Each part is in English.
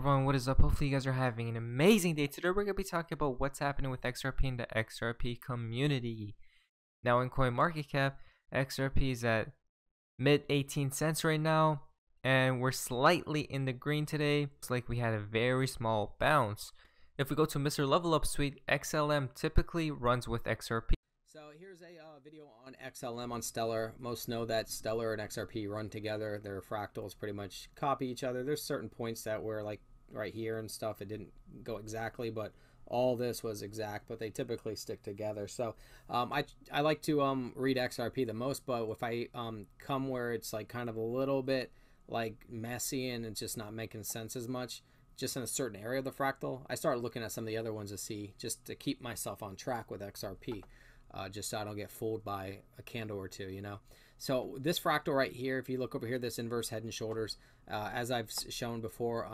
everyone, what is up? Hopefully you guys are having an amazing day. Today we're going to be talking about what's happening with XRP in the XRP community. Now in CoinMarketCap, XRP is at mid 18 cents right now, and we're slightly in the green today. It's like we had a very small bounce. If we go to Mr. Level Up Suite, XLM typically runs with XRP. So here's a video on XLM on Stellar. Most know that Stellar and XRP run together. Their fractals pretty much copy each other. There's certain points that were like right here and stuff. It didn't go exactly, but all this was exact, but they typically stick together. So I like to read XRP the most, but if I come where it's like kind of a little bit like messy and it's just not making sense as much, just in a certain area of the fractal, I start looking at some of the other ones to see, just to keep myself on track with XRP. Just so I don't get fooled by a candle or two, you know. So this fractal right here, if you look over here, this inverse head and shoulders, as I've shown before,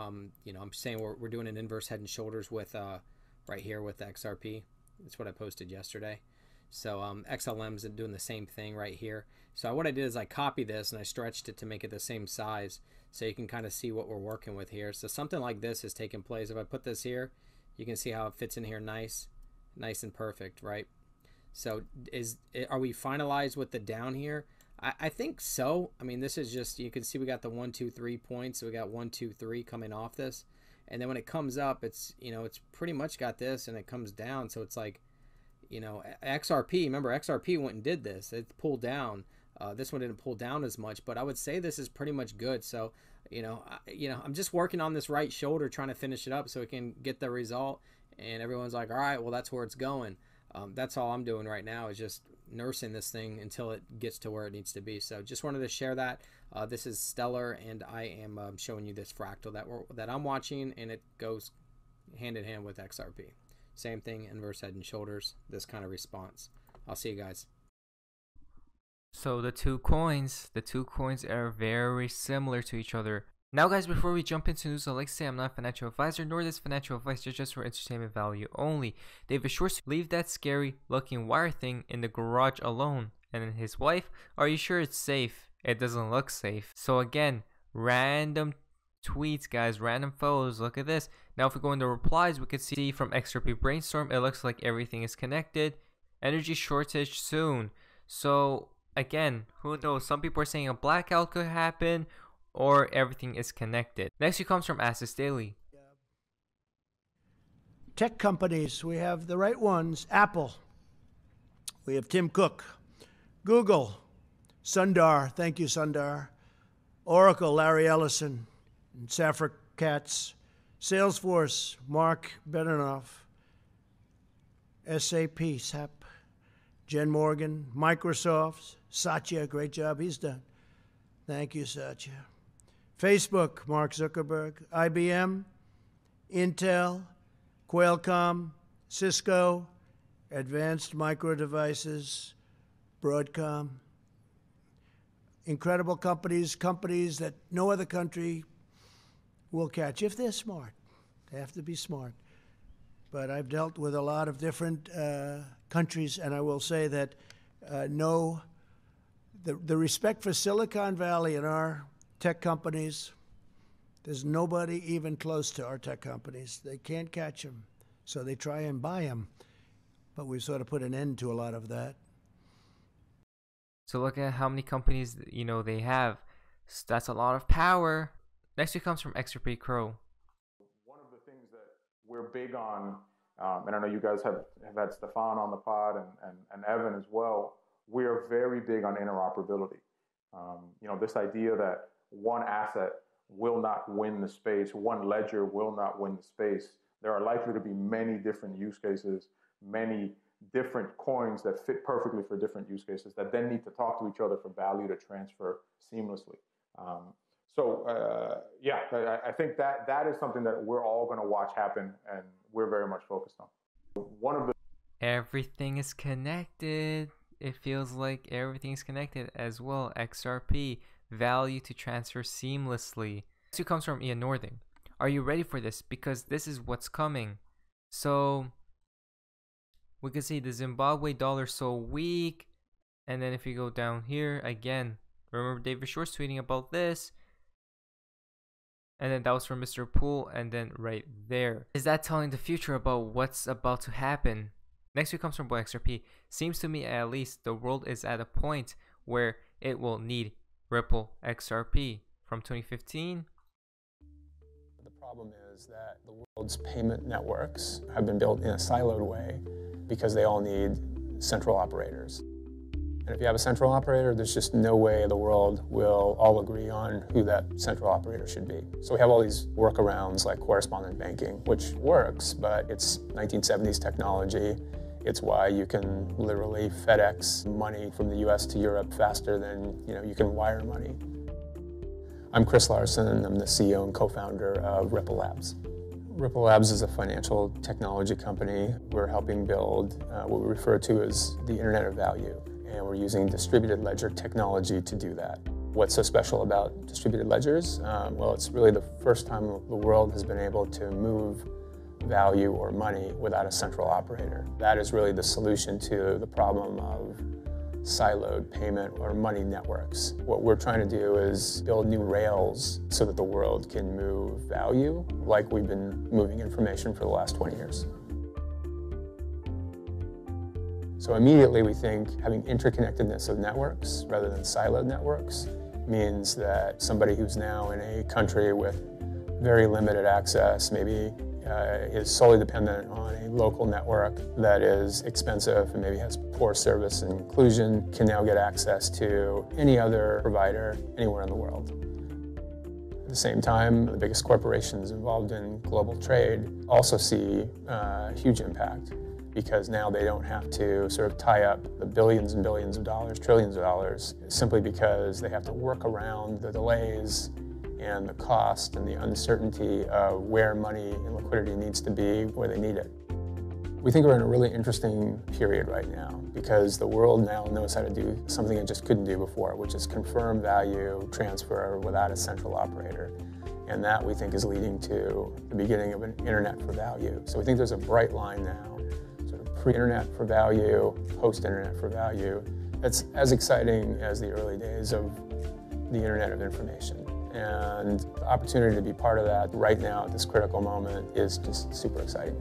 you know, I'm saying we're doing an inverse head and shoulders with right here with XRP. That's what I posted yesterday. So XLM's doing the same thing right here. So what I did is I copied this and I stretched it to make it the same size, so you can kind of see what we're working with here. So something like this is taking place. If I put this here, you can see how it fits in here, nice and perfect, right? So are we finalized with the down here? I think so. I mean, this is just, you can see we got the 1, 2, 3 points. So we got 1, 2, 3 coming off this. And then when it comes up, it's, you know, it's pretty much got this and it comes down. So it's like, you know, XRP, remember XRP went and did this. It pulled down. This one didn't pull down as much, but I would say this is pretty much good. So, you know, I'm just working on this right shoulder, trying to finish it up so we can get the result. And everyone's like, all right, well, that's where it's going. That's all I'm doing right now, is just nursing this thing until it gets to where it needs to be. So just wanted to share that. This is Stellar, and I am showing you this fractal that I'm watching, and it goes hand in hand with XRP. Same thing, inverse head and shoulders, this kind of response. I'll see you guys. So the two coins are very similar to each other. Now guys, before we jump into news, I'd like to say I'm not a financial advisor, nor this financial advice is just for entertainment value only. David Schwartz, leave that scary looking wire thing in the garage alone. And then his wife, are you sure it's safe? It doesn't look safe. So again, random tweets guys, random photos, look at this. Now if we go into replies, we can see from XRP Brainstorm, it looks like everything is connected. Energy shortage soon. So again, who knows, some people are saying a blackout could happen, or everything is connected. Next, it comes from Assets Daily. Tech companies, we have the right ones. Apple, we have Tim Cook. Google, Sundar, thank you Sundar. Oracle, Larry Ellison and Safra Katz. Salesforce, Mark Bedanoff. SAP, Jen Morgan. Microsoft, Satya, great job he's done. Thank you, Satya. Facebook, Mark Zuckerberg. IBM, Intel, Qualcomm, Cisco, Advanced Micro Devices, Broadcom. Incredible companies that no other country will catch if they're smart. They have to be smart. But I've dealt with a lot of different countries, and I will say that the respect for Silicon Valley and our tech companies, there's nobody even close to our tech companies. They can't catch them, so they try and buy them. But we've sort of put an end to a lot of that. So look at how many companies, you know, they have. That's a lot of power. Next it comes from XRP Crow. One of the things that we're big on, and I know you guys have had Stefan on the pod and Evan as well, we are very big on interoperability. You know, this idea that one asset will not win the space, one ledger will not win the space. There are likely to be many different use cases, many different coins that fit perfectly for different use cases that then need to talk to each other for value to transfer seamlessly. Yeah, I think that is something that we're all going to watch happen, and we're very much focused on. Everything is connected. It feels like everything's connected as well. XRP, value to transfer seamlessly. This comes from Ian Northern. Are you ready for this? Because this is what's coming. So we can see the Zimbabwe dollar so weak. And then if you go down here again, remember David Schwartz tweeting about this. And then that was from Mr. Poole, and then right there. Is that telling the future about what's about to happen? Next week comes from Boy XRP. Seems to me at least the world is at a point where it will need Ripple XRP from 2015. The problem is that the world's payment networks have been built in a siloed way because they all need central operators. And if you have a central operator, there's just no way the world will all agree on who that central operator should be. So we have all these workarounds like correspondent banking, which works, but it's 1970s technology. It's why you can literally FedEx money from the US to Europe faster than you can wire money. I'm Chris Larson. I'm the CEO and co-founder of Ripple Labs. Ripple Labs is a financial technology company. We're helping build what we refer to as the Internet of Value. And we're using distributed ledger technology to do that. What's so special about distributed ledgers? Well, it's really the first time the world has been able to move value or money without a central operator. That is really the solution to the problem of siloed payment or money networks. What we're trying to do is build new rails so that the world can move value like we've been moving information for the last 20 years. So immediately we think having interconnectedness of networks rather than siloed networks means that somebody who's now in a country with very limited access, maybe is solely dependent on a local network that is expensive and maybe has poor service and inclusion, can now get access to any other provider anywhere in the world. At the same time, the biggest corporations involved in global trade also see a huge impact, because now they don't have to sort of tie up the billions and billions of dollars, trillions of dollars, simply because they have to work around the delays and the cost and the uncertainty of where money and liquidity needs to be where they need it. We think we're in a really interesting period right now because the world now knows how to do something it just couldn't do before, which is confirm value transfer without a central operator. And that we think is leading to the beginning of an internet for value. So we think there's a bright line now, sort of pre-internet for value, post-internet for value. That's as exciting as the early days of the internet of information. And the opportunity to be part of that right now at this critical moment is just super exciting.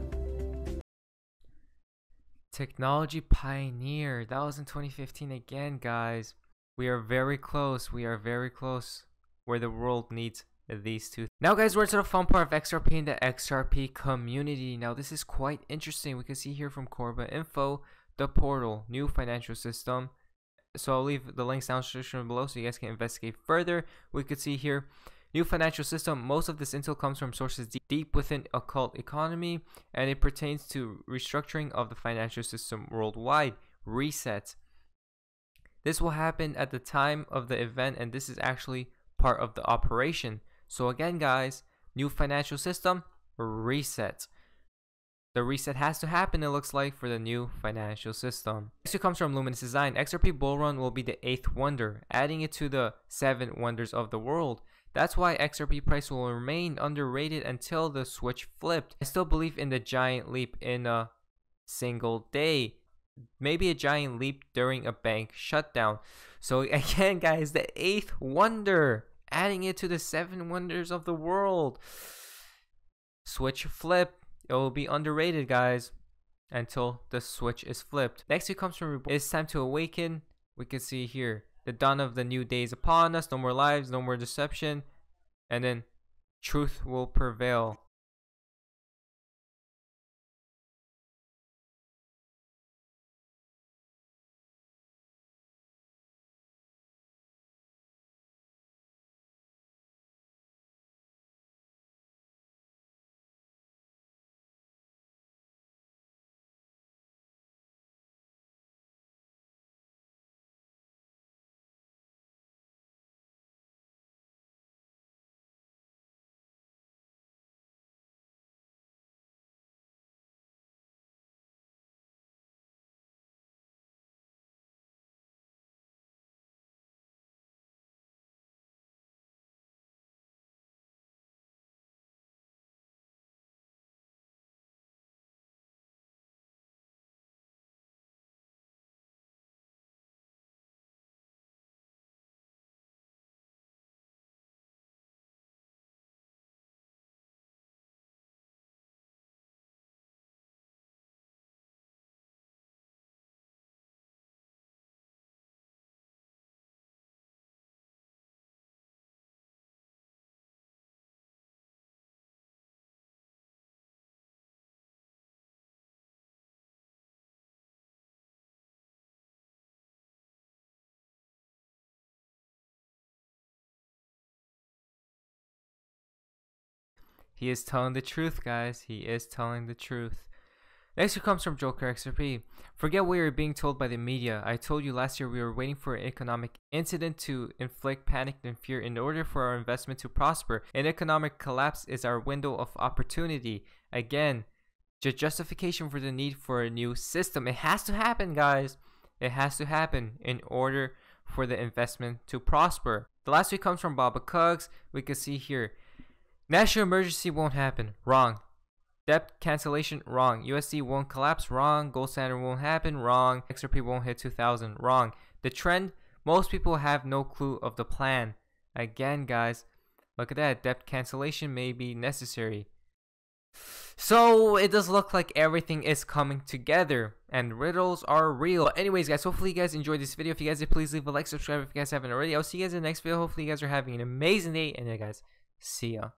Technology pioneer. That was in 2015 again, guys. We are very close. We are very close where the world needs these two. Now, guys, we're into the fun part of XRP and the XRP community. Now, this is quite interesting. We can see here from Corba info, the portal, new financial system. So I'll leave the links down in the description below so you guys can investigate further. We could see here, new financial system. Most of this intel comes from sources deep within occult economy, and it pertains to restructuring of the financial system worldwide. Reset. This will happen at the time of the event, and this is actually part of the operation. So again, guys, new financial system, reset. The reset has to happen, it looks like, for the new financial system. Next, it comes from Luminous Design. XRP Bull Run will be the 8th wonder, adding it to the 7 wonders of the world. That's why XRP price will remain underrated until the switch flipped. I still believe in the giant leap in a single day. Maybe a giant leap during a bank shutdown. So again, guys, the 8th wonder, adding it to the 7 wonders of the world. Switch flip. It will be underrated, guys, until the switch is flipped. Next, it comes from It's time to awaken. We can see here, the dawn of the new day is upon us. No more lies, no more deception. And then truth will prevail. He is telling the truth, guys. He is telling the truth. Next comes from Joker XRP. Forget what you're being told by the media. I told you last year we were waiting for an economic incident to inflict panic and fear in order for our investment to prosper. An economic collapse is our window of opportunity. Again, justification for the need for a new system. It has to happen, guys. It has to happen in order for the investment to prosper. The last week comes from Baba Cugs. We can see here, national emergency won't happen. Wrong. Debt cancellation, wrong. USD won't collapse, wrong. Gold standard won't happen, wrong. XRP won't hit 2000, wrong. The trend, most people have no clue of the plan. Again, guys, look at that. Debt cancellation may be necessary. So it does look like everything is coming together and riddles are real. Anyways, guys, hopefully you guys enjoyed this video. If you guys did, please leave a like, subscribe if you guys haven't already. I'll see you guys in the next video. Hopefully you guys are having an amazing day, and yeah, guys, see ya.